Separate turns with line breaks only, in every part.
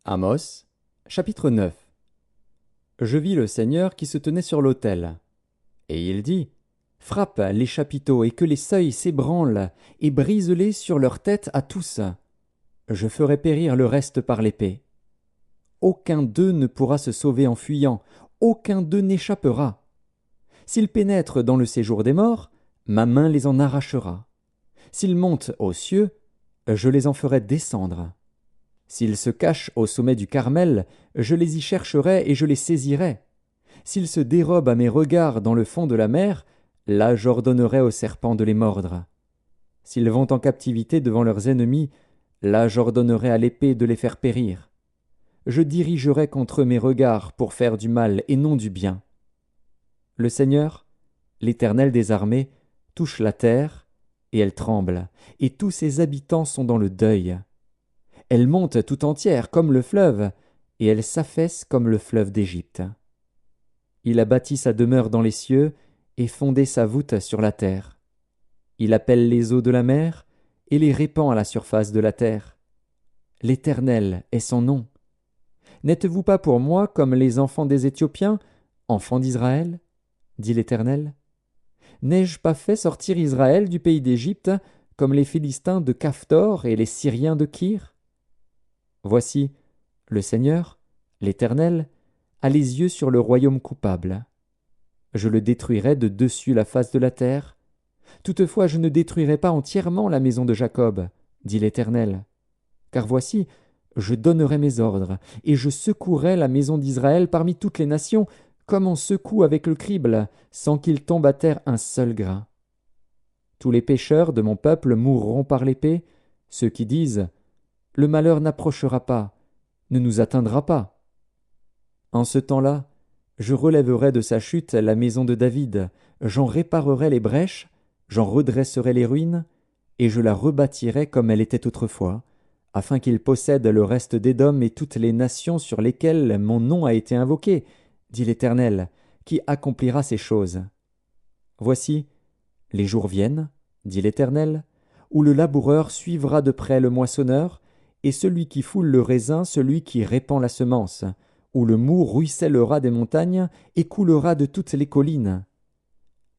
Amos, chapitre 9. Je vis le Seigneur qui se tenait sur l'autel. Et il dit, frappe les chapiteaux et que les seuils s'ébranlent, et brise-les sur leur tête à tous. Je ferai périr le reste par l'épée. Aucun d'eux ne pourra se sauver en fuyant, aucun d'eux n'échappera. S'ils pénètrent dans le séjour des morts, ma main les en arrachera. S'ils montent aux cieux, je les en ferai descendre. S'ils se cachent au sommet du Carmel, je les y chercherai et je les saisirai. S'ils se dérobent à mes regards dans le fond de la mer, là j'ordonnerai aux serpents de les mordre. S'ils vont en captivité devant leurs ennemis, là j'ordonnerai à l'épée de les faire périr. Je dirigerai contre eux mes regards pour faire du mal et non du bien. Le Seigneur, l'Éternel des armées, touche la terre, et elle tremble, et tous ses habitants sont dans le deuil. Elle monte tout entière comme le fleuve, et elle s'affaisse comme le fleuve d'Égypte. Il a bâti sa demeure dans les cieux, et fondé sa voûte sur la terre. Il appelle les eaux de la mer, et les répand à la surface de la terre. L'Éternel est son nom. N'êtes-vous pas pour moi comme les enfants des Éthiopiens, enfants d'Israël? Dit l'Éternel. N'ai-je pas fait sortir Israël du pays d'Égypte, comme les Philistins de Caphtor et les Syriens de Kir? Voici, le Seigneur, l'Éternel, a les yeux sur le royaume coupable. Je le détruirai de dessus la face de la terre. Toutefois je ne détruirai pas entièrement la maison de Jacob, dit l'Éternel. Car voici, je donnerai mes ordres, et je secouerai la maison d'Israël parmi toutes les nations, comme on secoue avec le crible, sans qu'il tombe à terre un seul grain. Tous les pécheurs de mon peuple mourront par l'épée, ceux qui disent « Le malheur n'approchera pas, ne nous atteindra pas. » En ce temps-là, je relèverai de sa chute la maison de David, j'en réparerai les brèches, j'en redresserai les ruines, et je la rebâtirai comme elle était autrefois, afin qu'il possède le reste d'Édom et toutes les nations sur lesquelles mon nom a été invoqué, dit l'Éternel, qui accomplira ces choses. Voici, les jours viennent, dit l'Éternel, où le laboureur suivra de près le moissonneur, et celui qui foule le raisin, celui qui répand la semence, où le moût ruissellera des montagnes et coulera de toutes les collines.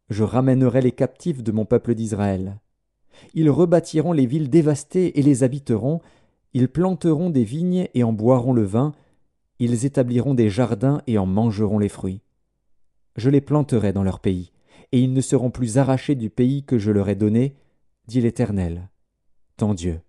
Je ramènerai les captifs de mon peuple d'Israël. Ils rebâtiront les villes dévastées et les habiteront, ils planteront des vignes et en boiront le vin, ils établiront des jardins et en mangeront les fruits. Je les planterai dans leur pays, et ils ne seront plus arrachés du pays que je leur ai donné, dit l'Éternel, ton Dieu.